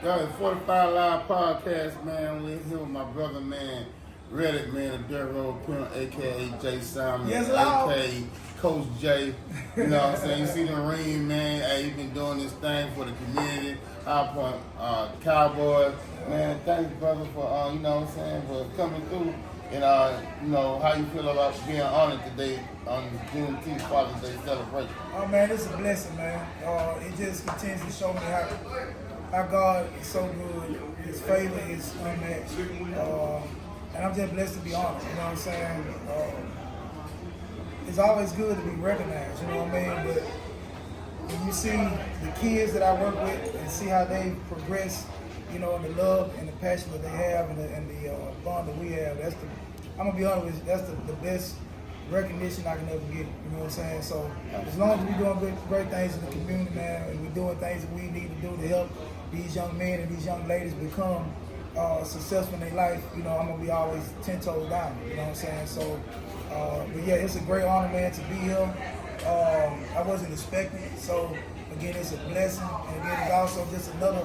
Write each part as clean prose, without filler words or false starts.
Guys, 45 Live Podcast, man. We're here with my brother, man, Reddit, man, the Dirt Road Pimp, a.k.a. Jay Simon, yes, a.k.a. Coach J. You know what I'm saying? You see the ring, man. Hey, you've been doing this thing for the community. High Point Cowboys. Man, thanks, brother, for, you know what I'm saying, for coming through. And, you know, how you feel about being honored today on the Juneteenth Father's Day celebration? Oh, man, it's a blessing, man. It just continues to show me how God is so good. His favor is unmatched. And I'm just blessed to be honored, you know what I'm saying? It's always good to be recognized, you know what I mean? But when you see the kids that I work with and see how they progress, you know, and the love and the passion that they have and the bond that we have, I'm gonna be honest with you, that's the best recognition I can ever get, you know what I'm saying? So as long as we're doing great things in the community, man, and we're doing things that we need to do to help these young men and these young ladies become successful in their life, you know, I'm gonna be always 10 toes down, you know what I'm saying? So, but yeah, it's a great honor, man, to be here. I wasn't expecting it, so again, it's a blessing, and again, it's also just another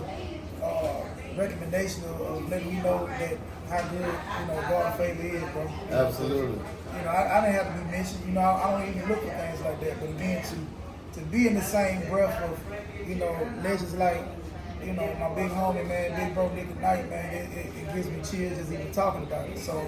recommendation of letting you know that how good, you know, God's favor is, bro. Absolutely. You know, I didn't have to be mentioned. You know, I don't even look at things like that. But again, to be in the same breath of, you know, legends like, you know, my big homie, man, big bro Nite, man, it gives me chills just even talking about it. So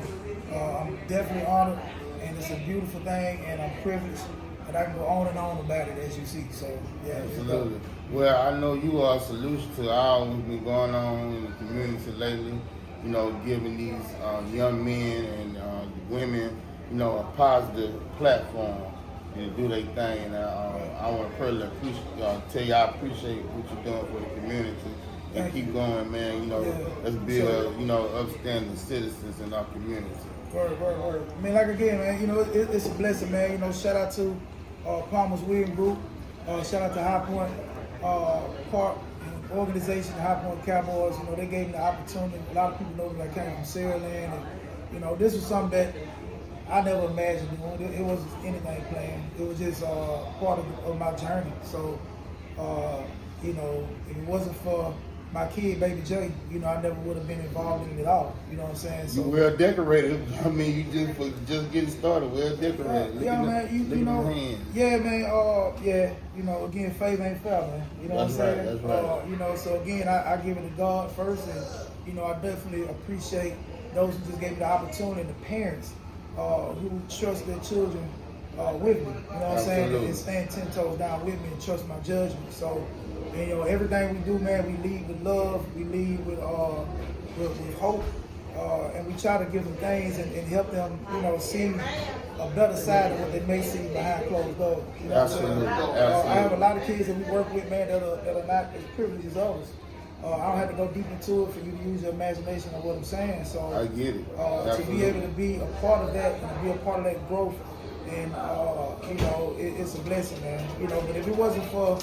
I'm definitely honored, and it's a beautiful thing, and I'm privileged that I can go on and on about it, as you see. So yeah, absolutely. Well, I know you are a solution to all what's been going on in the community lately. You know, giving these young men and women, you know, a positive platform and do their thing. And I want to personally tell you I appreciate what you're doing for the community. And keep going, man. You know, let's build, you know, upstanding citizens in our community. Word. I mean, like again, man, you know, it's a blessing, man. You know, shout out to Palmer's William Group. Shout out to High Point Park organization, the High Point Cowboys. You know, they gave me the opportunity. A lot of people know that I came from Saraland, and you know, this was something that I never imagined doing. It wasn't anything planned. It was just part of my journey. So, you know, if it wasn't for my kid, Baby J, you know, I never would have been involved in it at all. You know what I'm saying? So, you well decorated. I mean, you just getting started, well decorated. Yeah, man. You know, yeah, man. Yeah, you know, again, faith ain't fair, man. You know what I'm saying? That's right. You know, so again, I give it to God first, and you know, I definitely appreciate those who just gave me the opportunity, and the parents who trust their children with me. You know what I'm saying? And stand 10 toes down with me and trust my judgment. So, and, you know, everything we do, man, we lead with love, we lead with hope, and we try to give them things and help them, you know, see a better side of what they may see behind closed doors. You know Absolutely. I have a lot of kids that we work with, man, that are not as privileged as others. I don't have to go deep into it for you to use your imagination of what I'm saying. So I get it. To be able to be a part of that and to be a part of that growth, and you know, it's a blessing, man. You know, but if it wasn't for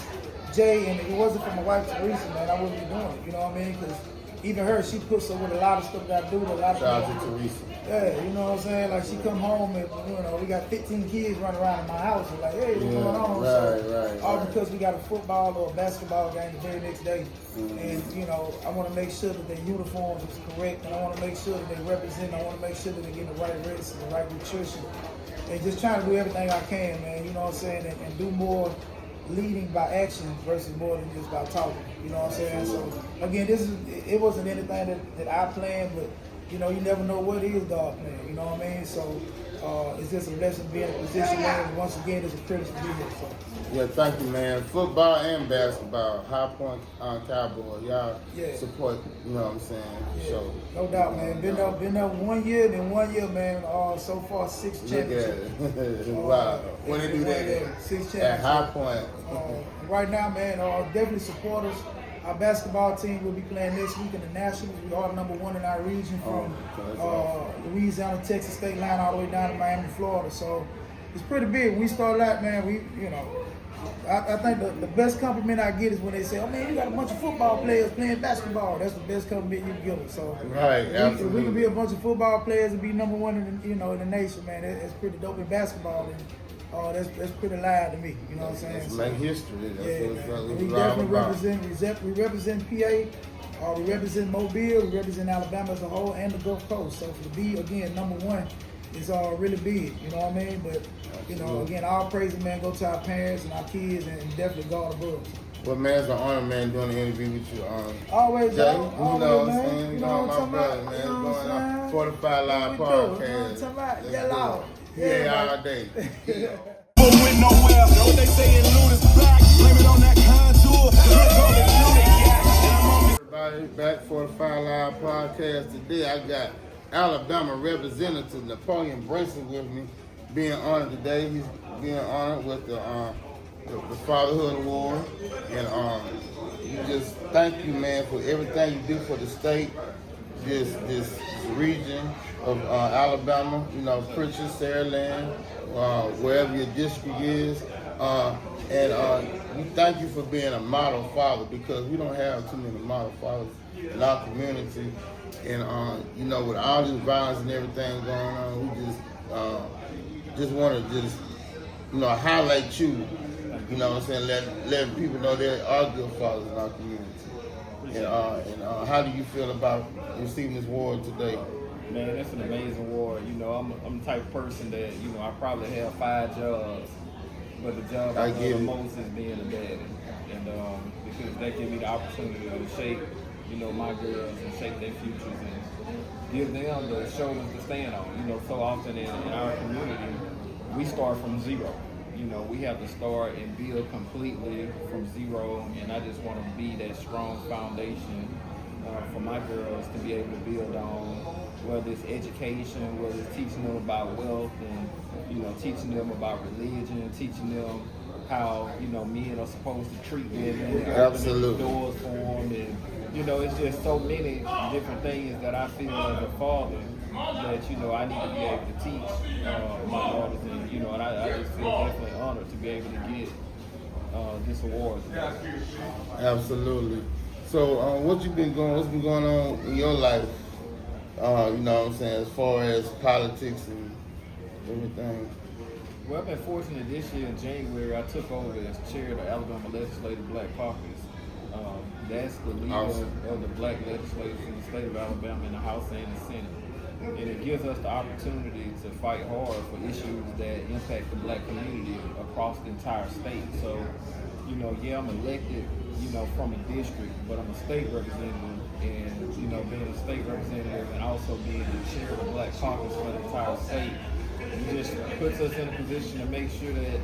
Jay and if it wasn't for my wife Teresa, man, I wouldn't be doing it. You know what I mean? Because even her, she puts up with a lot of stuff that I do. A lot of shout out to Teresa. Yeah, you know what I'm saying? Like, she come home and, you know, we got 15 kids running around in my house and like, hey, what's going on? All because we got a football or a basketball game the very next day. Mm-hmm. And, you know, I want to make sure that their uniforms is correct, and I want to make sure that they represent, I want to make sure that they get the right rest and the right nutrition. And just trying to do everything I can, man, you know what I'm saying? And do more leading by action versus more than just by talking. You know what I'm saying? So again, it wasn't anything that I planned, but you know, you never know what is God plan. You know what I mean? So it's just a blessing being in a position where, once again, it's a privilege to be here. So. Yeah, thank you, man. Football and basketball, High Point Cowboys, y'all support. You know what I'm saying? Yeah. So no doubt, man. Been up 1 year, then 1 year, man. So far 6 championships. Wow. When they do that, 6 championships at High Point. Right now, man, definitely support us. Our basketball team will be playing this week in the Nationals. We are number 1 in our region from Louisiana, Texas state line all the way down to Miami, Florida. So it's pretty big. When we start out, man, I think the best compliment I get is when they say, "Oh man, you got a bunch of football players playing basketball." That's the best compliment you can give them. So right, absolutely. If we can be a bunch of football players and be number 1 in the nation, man, that's pretty dope in basketball. And that's pretty loud to me. You know what I'm saying? It's make history. That's what we definitely represent PA. We represent Mobile. We represent Alabama as a whole and the Gulf Coast. So to be again number 1 is really big. You know what I mean? But again, all praise, man, go to our parents and our kids, and definitely God above. Well, man, it's an honor, man, doing the interview with you. Always, Jay, always, you know what I'm man. saying? You know what I'm my brother, man. Going on 45 Live Podcast. Yeah, all day. But went nowhere. What they saying, loot is back. Blame it on that contour. Everybody, back 45 Live Podcast. Today I got Alabama Representative Napoleon Bracy with me, being honored today. He's being honored with the Fatherhood Award, and you just thank you, man, for everything you do for the state, this region of Alabama. You know, Prichard, Saraland, wherever your district is, and we thank you for being a model father, because we don't have too many model fathers in our community. And you know, with all this violence and everything going on, we just want to highlight you. You know what I'm saying? Letting people know there are good fathers in our community. And how do you feel about receiving this award today? Man, that's an amazing award. You know, I'm the type of person that, I probably have 5 jobs, but the job I love the most is being a daddy. And because that gives me the opportunity to shape, my girls and shape their futures and give them the shoulders to stand on. So often in our community, we start from zero. We have to start and build completely from zero, and I just want to be that strong foundation for my girls to be able to build on, whether it's education, whether it's teaching them about wealth, and teaching them about religion, teaching them how men are supposed to treat women, and opening doors for them, and it's just so many different things that I feel as a father that I need to be able to teach my daughters, and I just feel definitely honored to be able to get this award today. Absolutely. So, what's been going on in your life? You know what I'm saying, as far as politics and everything. Well, I've been fortunate this year in January. I took over as chair of the Alabama Legislative Black Caucus. That's the leader of the black legislators in the state of Alabama in the House and the Senate. And it gives us the opportunity to fight hard for issues that impact the black community across the entire state. So, I'm elected, from a district, but I'm a state representative, and, being a state representative and also being the chair of the Black Caucus for the entire state, it just puts us in a position to make sure that,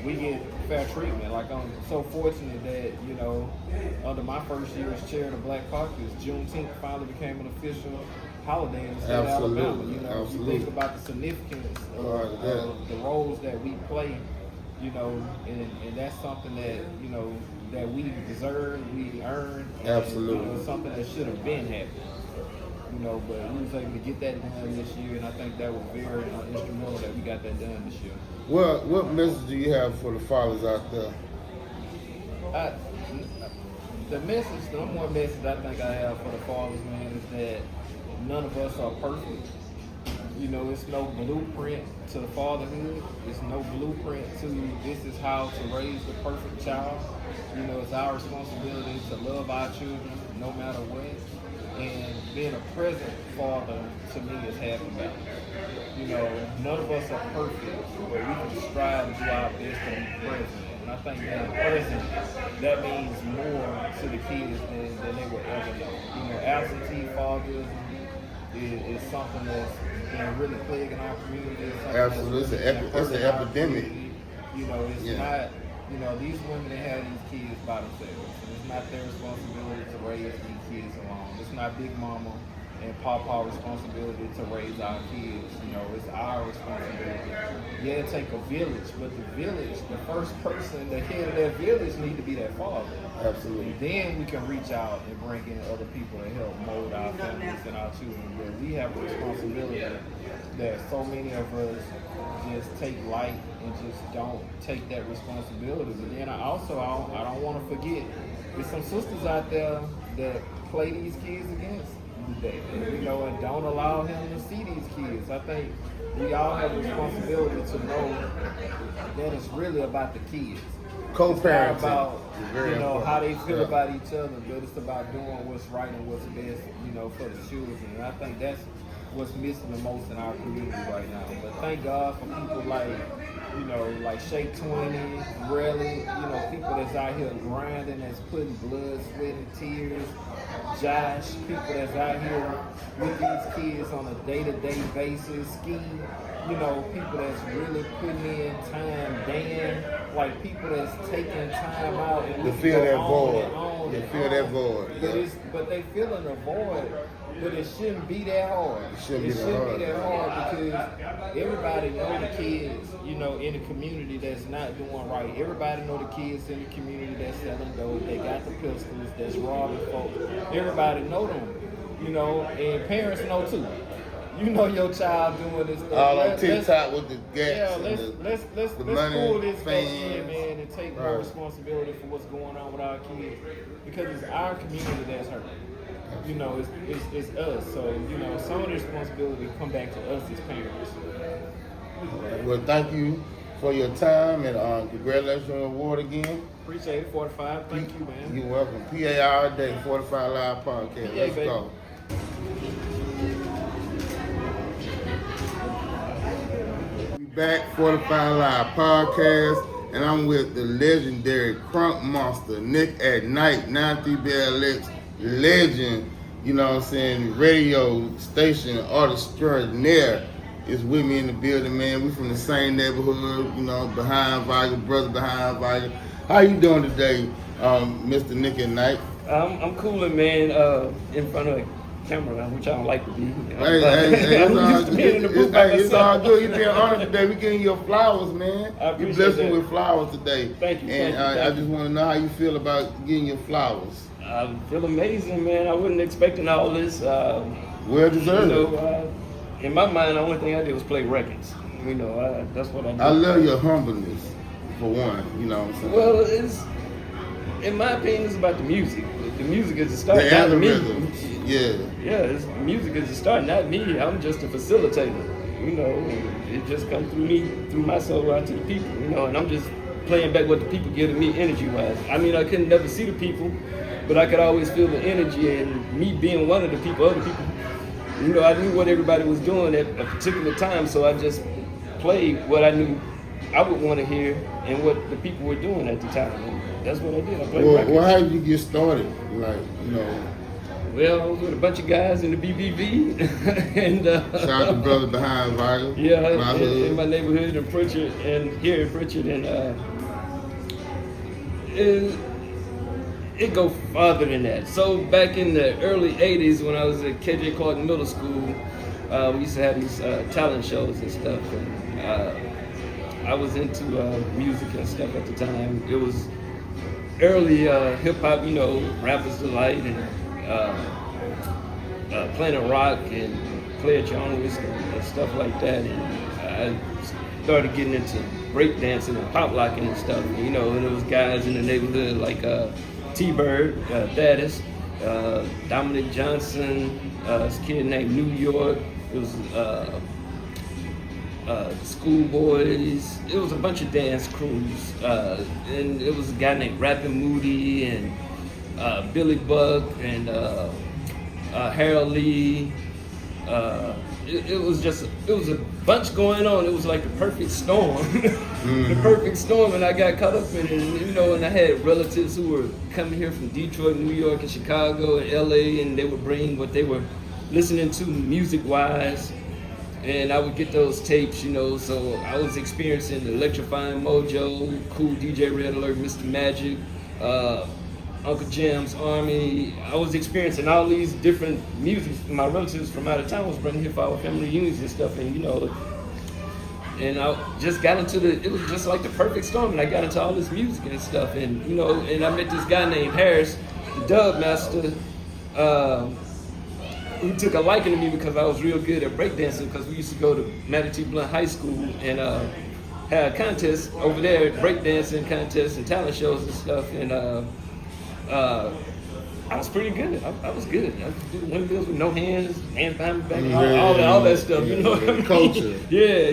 we get fair treatment. Like, I'm so fortunate that, under my first year as chair of the Black Caucus, Juneteenth finally became an official holiday in the state of Alabama. You think about the significance of the roles that we play, and that's something that, that we deserve, we earn. Absolutely. Something that should have been happening. But we was able to get that done this year, and I think that was very instrumental that we got that done this year. Well, what message do you have for the fathers out there? The number one message I think I have for the fathers, man, is that none of us are perfect. It's no blueprint to fatherhood. It's no blueprint to this is how to raise the perfect child. It's our responsibility to love our children no matter what. And being a present father, to me, is half the battle. None of us are perfect, but we can strive to do our best to be present. And I think being present, that means more to the kids than they will ever know. Absentee fathers, is something that's been really plaguing our community. Absolutely, it's an epidemic. You know, it's not. You know, these women that have these kids by themselves, and it's not their responsibility to raise these kids alone. It's not Big Mama and Papa responsibility to raise our kids. You know, it's our responsibility. Yeah, it take a village, but the village, the first person, the head of that village need to be that father. Absolutely. And then we can reach out and bring in other people to help mold our families and our children. But we have a responsibility that so many of us just take light and just don't take that responsibility. But then I don't want to forget, there's some sisters out there that play these kids against today, you know, and don't allow him to see these kids. I think we all have a responsibility to know that it's really about the kids. Co-parenting. It's not about, very you know, important. how they feel about each other, but it's about doing what's right and what's best, you know, for the children. And I think that's what's missing the most in our community right now. But thank God for people like, you know, like Shake 20, Relly, you know, people that's out here grinding, that's putting blood, sweat, and tears. Josh, people that's out here with these kids on a day-to-day basis, Ski, you know, people that's really putting in time, Dan, like people that's taking time out and They feel that void. They feel that void. But they feeling a void. But it shouldn't be that hard. It shouldn't be that hard because everybody know the kids, you know, in the community that's not doing right. Everybody know the kids in the community that's selling dope. They got the pistols that's robbing folks. Everybody know them, you know, and parents know too. You know your child doing this stuff. All on TikTok with the gas. Yeah, let's pull this back in, fans. man, and take more responsibility for what's going on with our kids because it's our community that's hurting. You know, it's us. So, you know, some of the responsibility come back to us as parents. Well, thank you for your time and congratulations on the award again. Appreciate it, 45. Thank you, man. You're welcome. PA all day, 45 Live Podcast. Let's baby. go. We back, 45 Live Podcast, and I'm with the legendary Crunk Monster, Nick at Nite, 93BLX legend, you know what I'm saying, radio station artist extraordinaire is with me in the building, man. We from the same neighborhood, you know, behind Viger, brother behind Viger. How you doing today, Mr. Nick at Nite? I'm cooling, man, in front of the camera, which I don't like to be. Hey, it's all good. You're being honored today. We getting your flowers, man. You blessed me with flowers today. Thank you. And I just want to know how you feel about getting your flowers. I feel amazing, man. I wasn't expecting all this. Well deserved. You know, in my mind, the only thing I did was play records. You know, that's what I did. I love your humbleness, for one. You know what I'm saying? Well, in my opinion, it's about the music. The music is the start, the not me. algorithms. Yeah. Music is the start, not me. I'm just a facilitator. You know, it just comes through me, through my soul out to the people. You know, and I'm just playing back what the people give to me energy-wise. I mean, I couldn't never see the people, but I could always feel the energy, and me being one of the people, other people, you know, I knew what everybody was doing at a particular time, so I just played what I knew I would want to hear and what the people were doing at the time. And that's what I did. I played records. Well, how did you get started? Like, you know. Well, I was with a bunch of guys in the BBV, and shout out to brother behind Viger. Yeah, in my neighborhood in Prichard, and here in Prichard, and it go farther than that. So back in the early 80s when I was at KJ Clark Middle School, we used to have these talent shows and stuff. And I was into music and stuff at the time. It was early hip hop, you know, Rappers Delight and Planet Rock and Play At Your Own Risk and stuff like that. And I started getting into breakdancing and pop locking and stuff. You know, and there was guys in the neighborhood like T-Bird, Thaddeus, Dominic Johnson, this kid named New York. It was Schoolboys. It was a bunch of dance crews. And it was a guy named Rappin' Moody and Billy Buck and Harold Lee. It was a bunch going on. It was like the perfect storm. The perfect storm, and I got caught up in it. And, you know, and I had relatives who were coming here from Detroit, New York, and Chicago, and LA, and they would bring what they were listening to music-wise, and I would get those tapes, you know, so I was experiencing Electrifying Mojo, Cool DJ Red Alert, Mr. Magic, Uncle Jam's Army. I was experiencing all these different music. My relatives from out of town was bringing here for our family reunions and stuff, and you know, and I just got into it was just like the perfect storm, and I got into all this music and stuff, and you know, and I met this guy named Harris, the dub master, who took a liking to me because I was real good at breakdancing, because we used to go to Manatee Blunt High School and had contests over there, breakdancing contests and talent shows and stuff, and I was pretty good. I was good. I could do windmills with no hands, hands behind my back, all that stuff, you know what I mean? Culture. Yeah.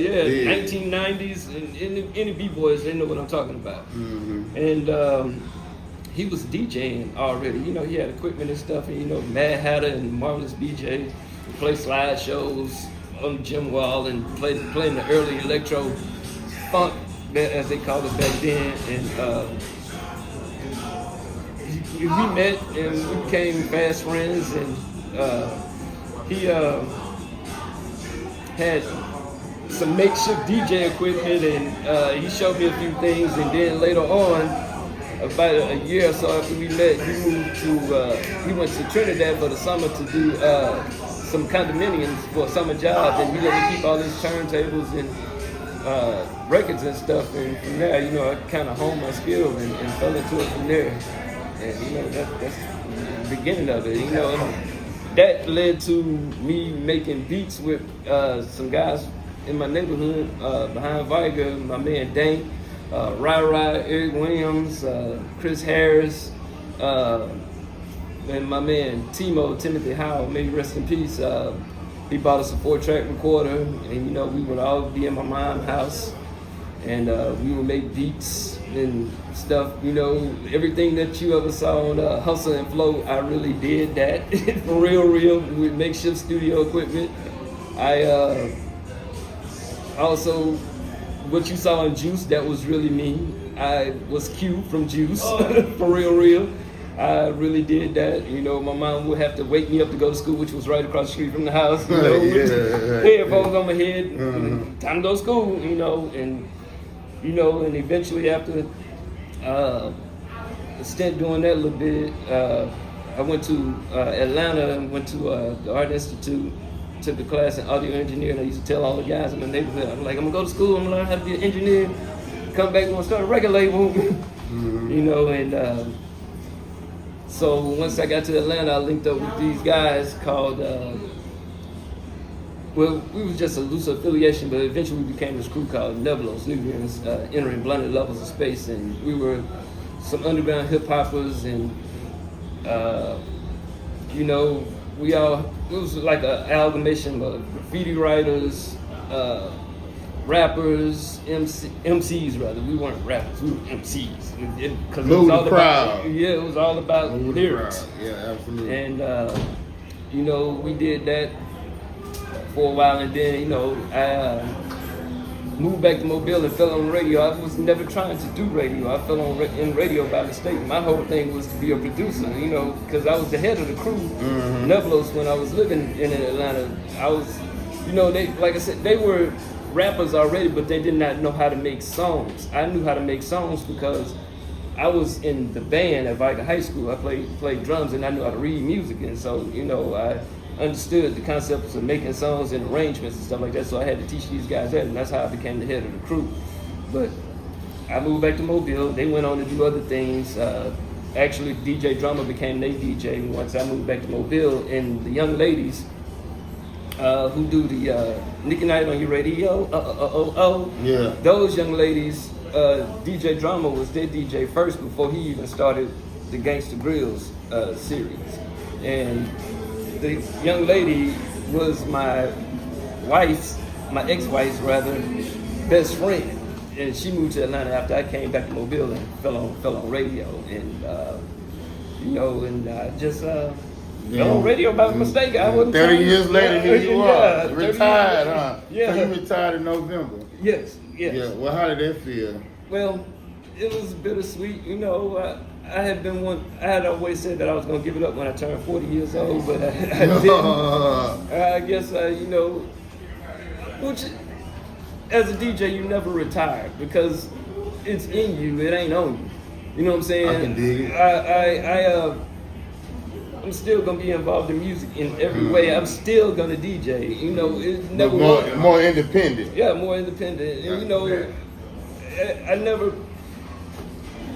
1990s, and any B-boys, they know what I'm talking about. Mm-hmm. And he was DJing already. You know, he had equipment and stuff, and you know, Mad Hatter and Marvelous BJ would play slide shows on the gym wall and playing the early electro funk, as they called it back then, and we met and we became fast friends, and he had some makeshift DJ equipment, and he showed me a few things, and then later on, about a year or so after we met, he went to Trinidad for the summer to do some condominiums for a summer job, and he let me keep all his turntables and records and stuff, and from there, you know, I kind of honed my skills and fell into it from there. And you know, that's the beginning of it. You know, and that led to me making beats with some guys in my neighborhood, behind Viger, my man Dank, Rai, Eric Williams, Chris Harris, and my man Timothy Howell, may he rest in peace. He bought us a 4-track recorder, and you know, we would all be in my mom's house, and we would make beats and stuff. You know, everything that you ever saw on Hustle and Flow, I really did that for real with makeshift studio equipment. I also, what you saw in Juice, that was really me. I was Q from Juice, for real. I really did that. You know, my mom would have to wake me up to go to school, which was right across the street from the house. You know, headphones on my head, time to go to school. You know, and eventually after a stint doing that a little bit, I went to Atlanta and went to the Art Institute, took a class in audio engineering. I used to tell all the guys in my neighborhood, I'm like, I'm gonna go to school, I'm gonna learn how to be an engineer, come back, I'm gonna start a record label. You know, and so once I got to Atlanta, I linked up with these guys called, well, we was just a loose affiliation, but eventually we became this crew called Nebulos, entering blended levels of space, and we were some underground hip hoppers, and you know, it was like an amalgamation of graffiti writers, rappers, MCs rather. We weren't rappers, we were MCs. Because it was all about, it was all about lyrics. Yeah, absolutely. And you know, we did that for a while, and then, you know, I moved back to Mobile and fell on radio. I was never trying to do radio. I fell in radio by mistake. My whole thing was to be a producer, you know, because I was the head of the crew, Nebulos, when I was living in Atlanta. I was, you know, they, like I said, they were rappers already, but they did not know how to make songs. I knew how to make songs because I was in the band at Viger High School. I played drums, and I knew how to read music, and so, you know, I understood the concepts of making songs and arrangements and stuff like that, so I had to teach these guys that, and that's how I became the head of the crew. But I moved back to Mobile. They went on to do other things. Actually, DJ Drama became their DJ once I moved back to Mobile, and the young ladies who do the Nicky Nite on your radio, yeah, those young ladies, DJ Drama was their DJ first before he even started the Gangsta Grills series. And the young lady was my ex-wife's rather, best friend, and she moved to Atlanta after I came back to Mobile and fell on radio, and you know, and I just fell on radio by mistake. I wasn't 30 years later, here you are, retired, huh? Yeah, so you retired in November. Yes. Yeah. Well, how did that feel? Well, it was bittersweet. You know, I had always said that I was gonna give it up when I turned 40 years old, but I didn't. I guess you know, which as a DJ you never retire because it's in you, it ain't on you. You know what I'm saying? I can dig it. I'm still gonna be involved in music in every way. I'm still gonna DJ. You know, it's never more independent. Yeah, more independent. And you know, I never.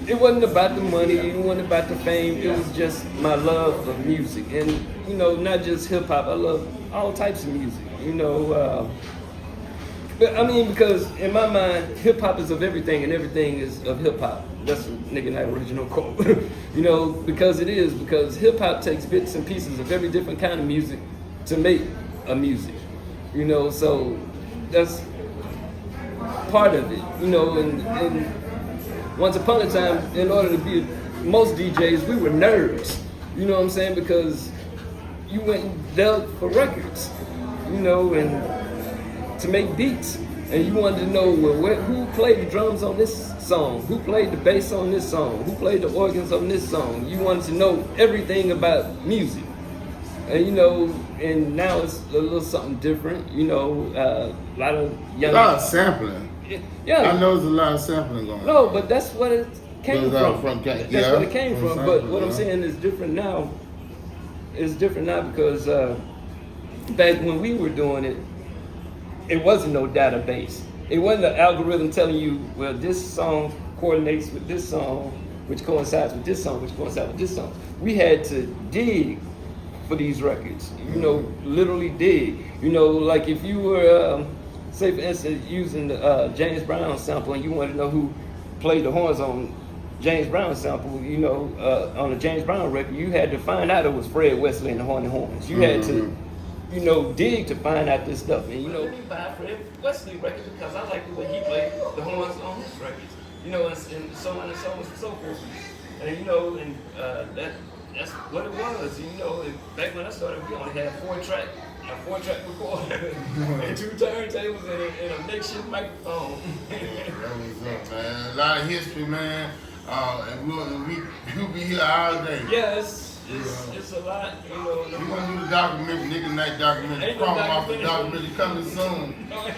It wasn't about the money. It wasn't about the fame. It was just my love of music, and you know, not just hip hop. I love all types of music. You know, but I mean, because in my mind, hip hop is of everything, and everything is of hip hop. That's a nigga Nite original quote. You know, because hip hop takes bits and pieces of every different kind of music to make a music. You know, so that's part of it. You know, and once upon a time, in order to be most DJs, we were nerds. You know what I'm saying? Because you went and dealt for records. You know, and to make beats. And you wanted to know, well, who played the drums on this song? Who played the bass on this song? Who played the organs on this song? You wanted to know everything about music. And you know, and now it's a little something different. You know, a lot of young... A lot of sampling. Yeah. I know there's a lot of sampling going on. No, but that's what it came from. That's what it came from. But what I'm saying is different now. It's different now because back when we were doing it, it wasn't no database. It wasn't an algorithm telling you, well, this song coordinates with this song, which coincides with this song, which coincides with this song. We had to dig for these records, you know, literally dig. You know, like if you were, say for instance, using the James Brown sample and you wanted to know who played the horns on James Brown sample, you know, on the James Brown record, you had to find out it was Fred Wesley and the Horny Horns. You had to, you know, dig to find out this stuff. And you know, let me buy a Fred Wesley record because I like the way he played the horns on his records. You know, and so on and so on and so forth. And you know, and that's what it was. You know, and back when I started, we only had a four-track recorder and two turntables and a makeshift microphone. That was up, man. A lot of history, man. And we'll be here all day. Yes. It's a lot, you know. We're going to do the documentary, Nigga Nite documentary. Promise off the documentary coming soon. Man,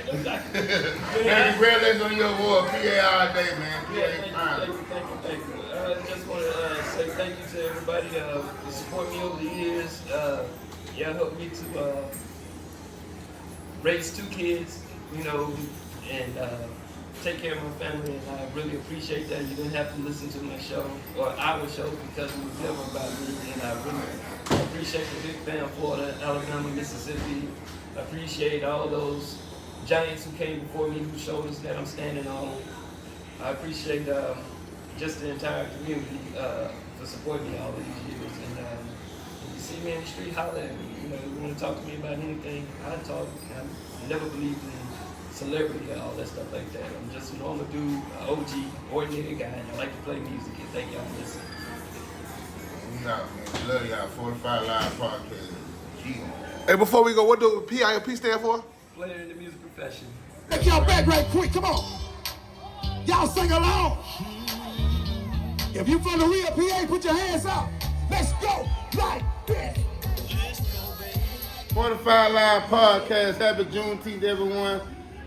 congratulations on your award. PA all day, man. Thank you. I just want to say thank you to everybody for supporting me over the years. Y'all helped me to raise two kids, you know, and take care of my family, and I really appreciate that. You didn't have to listen to my show or our show because it was never about me, and I really appreciate the big fan Florida, Alabama, Mississippi. I appreciate all those giants who came before me, who showed us that I'm standing on. I appreciate just the entire community for supporting me all these years. And if you see me in the street, holler at me. You know, if you want to talk to me about anything, I talk. I never believed in celebrity and all that stuff like that. I'm just a normal dude, an OG, ordinary guy, and I like to play music, and thank y'all for listening. We out, man. Love y'all. 45 Live Podcast. Hey, before we go, what do PIP stand for? Player in the music profession. Take y'all back right quick, come on. Y'all sing along. If you from the real PA, put your hands up. Let's go like this. 45 Live Podcast. Happy Juneteenth, everyone.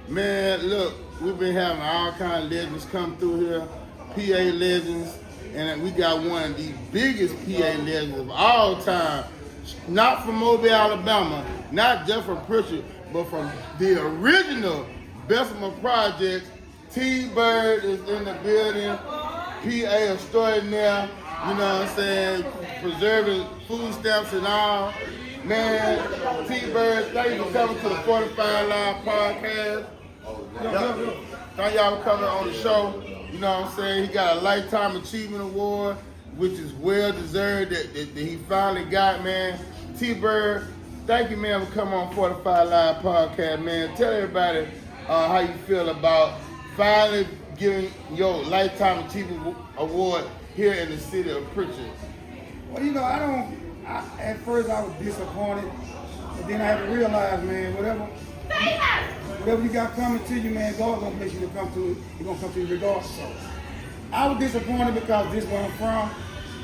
Man, look, we've been having all kind of legends come through here, PA legends, and we got one of the biggest PA legends of all time, not from Mobile, Alabama, not just from Prichard, but from the original Bessemer Project. T-Bird is in the building, PA extraordinaire, you know what I'm saying, preserving food stamps and all. Man, T-Bird, thank you for coming to the 45 Live Podcast. Thank y'all for coming on the show. You know what I'm saying? He got a Lifetime Achievement Award, which is well deserved that he finally got, man. T-Bird, thank you, man, for coming on 45 Live Podcast, man. Tell everybody how you feel about finally getting your Lifetime Achievement Award here in the city of Prichard. Well, you know, at first I was disappointed, but then I had to realize, man, whatever you got coming to you, man, God's gonna bless you to come to it. He's gonna come to you regardless. So I was disappointed because this is where I'm from,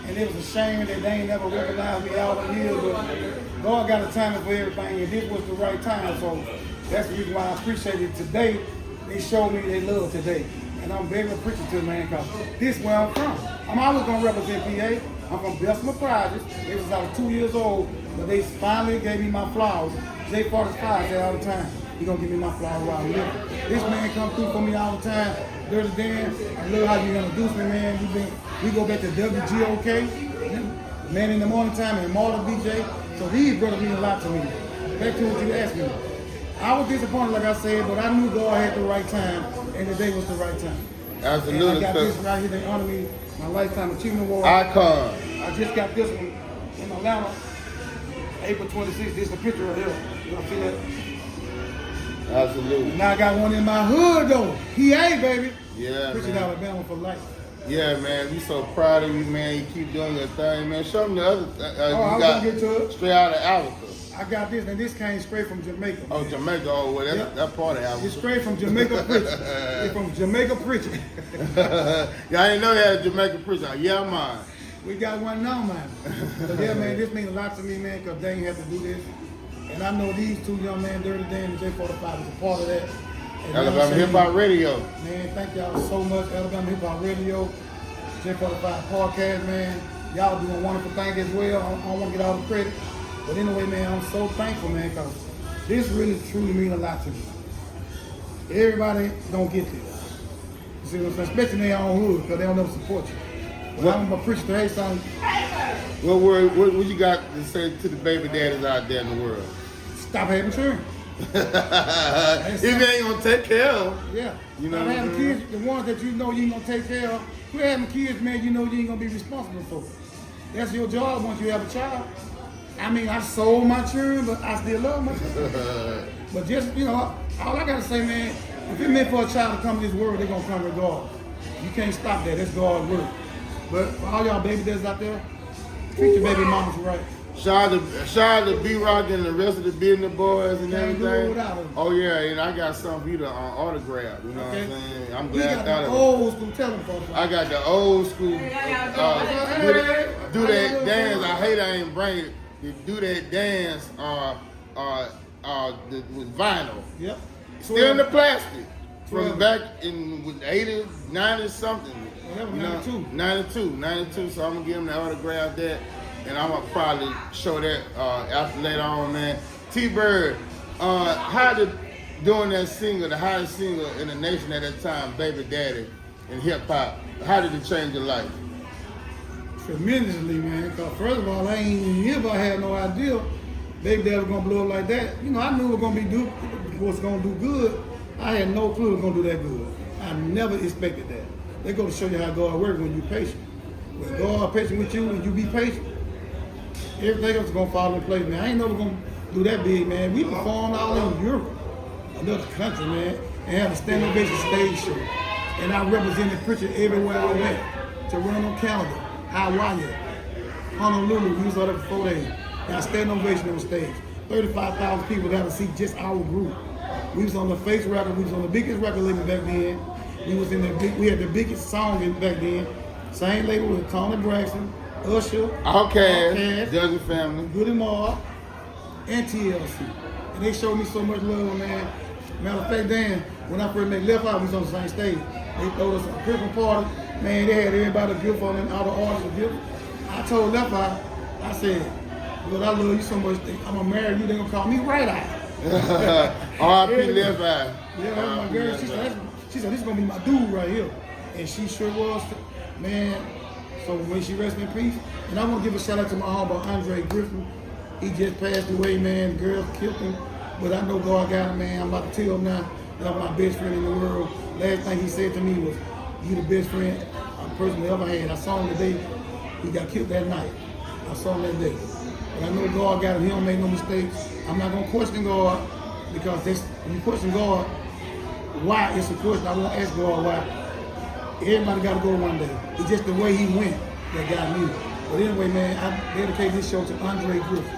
And it was a shame that they ain't never recognized me all the years, but God got a timing for everything, and this was the right time. So that's the reason why I appreciate it today. They showed me they love today. And I'm very appreciative, man, because this is where I'm from. I'm always going to represent PA. I'm from Bessemer Project. It was I was 2 years old, but they finally gave me my flowers. J45 said all the time, he going to give me my flowers while I'm living. This man come through for me all the time. Dirty Dan, I love how you introduce me, man. We go back to WGOK, Man in the Morning Time, and Marlon DJ. So these brothers mean a lot to me. Back to what you asked me. I was disappointed, like I said, but I knew God had the right time, and today was the right time. Absolutely. And I got this right here. They honor me, my Lifetime Achievement Award. Icon. I just got this one in Atlanta, April 26th. This is a picture of him. You see that? Absolutely. Now I got one in my hood, though. PA, baby. Yeah, Prichard, man. Alabama for life. Yeah, man. We so proud of you, man. You keep doing your thing, man. Show them the other I was going to get to it. straight out of Africa. I got this, and this came straight from Jamaica. Oh, Jamaica. Oh, well, that part of Africa. It's straight from Jamaica Prichard. It's from Jamaica Prichard. Yeah, I didn't know you had a Jamaica Prichard. Yeah, man. We got one now, man. So yeah, man, this means a lot to me, man, because they ain't have to do this. And I know these two young men, Dirty Dan and J45, is a part of that. And Alabama Hip Hop Radio. Man, thank y'all so much. Alabama Hip Hop Radio, J45 Podcast, man. Y'all doing wonderful things as well. I don't want to get all the credit. But anyway, man, I'm so thankful, man, because this really, truly means a lot to me. Everybody don't get this. You see what I'm saying? Especially in their own hood, because they don't never support you. But I'm going to preach to hey, son. What you got to say to the baby daddies out there in the world? Stop having children. If you ain't gonna take care of them. Yeah. You know Stop what having I'm saying? kids, the ones that you know you ain't gonna take care of. Quit having kids, man, you know you ain't gonna be responsible for. That's your job once you have a child. I mean, I sold my children, but I still love my children. But just, you know, all I gotta say, man, if it meant for a child to come to this world, they're gonna come regardless. You can't stop that. That's God's word. But for all y'all baby dads out there, treat your baby mamas right. Shout out to B-Rock and the rest of the business boys and Can't do it everything. without 'em. Oh yeah, and I got something for you to autograph. You know what I'm saying? I'm We glad I got thought the of it. old school telephone. I got the old school. Do that dance. I hate I ain't bring it. You do that dance. With vinyl. Yep. Still in the plastic. From 12. back in with 80s, 90s something. That was You know, 92. 92. So I'm gonna give him the autograph that, and I'm gonna probably show that after later on, man. T-Bird, how did doing that single, the highest single in the nation at that time, Baby Daddy, in hip hop, how did it change your life? Tremendously, man. Because first of all, I ain't ever had no idea Baby Daddy was gonna blow up like that. You know, I knew it was gonna do good. I had no clue it was gonna do that good. I never expected that. They go to show you how God works when you're patient. When God patient with you and you be patient, everything else is gonna fall in place, man. I ain't never gonna do that big, man. We performed all in Europe, another country, man, and had a standing ovation stage show. And I represented Prichard everywhere we went. Toronto, Canada, Hawaii, Honolulu, we was out there for 4 days. And I standing ovation on stage. 35,000 people got to see just our group. We was on the Face record. We was on the biggest record label back then. We had the biggest song back then. Same label with Tony Braxton, Usher, Outkast, Dozen Family, Goody Moore, and TLC. And they showed me so much love, man. Matter of fact, Dan, when I first met Left Eye, we was on the same stage. They threw us a Christmas party. Man, they had everybody a gift on them, all the artists a gift. I told Left Eye, I said, "Look, I love you so much. I'm gonna marry you. They gonna call me Right Eye." R.I.P. Left Eye. Yeah, that's my girl. She said, "This is gonna be my dude right here," and she sure was, man. So when she rest in peace, and I want to give a shout out to my homeboy Andre Griffin. He just passed away, man. The girl killed him, but I know God got him, man. I'm about to tell him now that I'm my best friend in the world. Last thing he said to me was, "You the best friend I personally ever had." I saw him the day he got killed that night. I saw him that day. But I know God got him. He don't make no mistakes. I'm not gonna question God because when you question God, why? It's a question. I won't ask God why. Everybody got to go one day. It's just the way he went that got me. But anyway, man, I dedicate this show to Andre Griffin.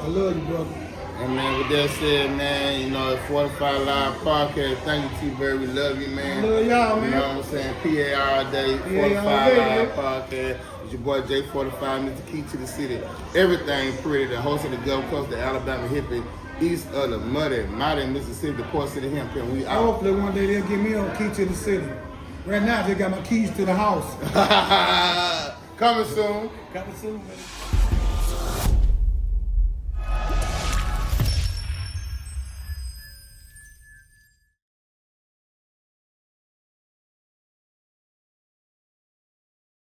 I love you, brother. And man, with that said, man, you know, it's 45 Live Podcast. Thank you, T-Bird. We love you, man. Love y'all, man. You know what I'm saying? PA all day, 45 Live Podcast. It's your boy J45, Mr. Key to the City. Everything pretty. The host of the Gulf Coast, the Alabama hippie, east of the muddy, mighty Mississippi, the Port City Hempkin. We out. Hopefully one day they'll give me a key to the city. Right now, I just got my keys to the house. Coming soon. Coming soon, man.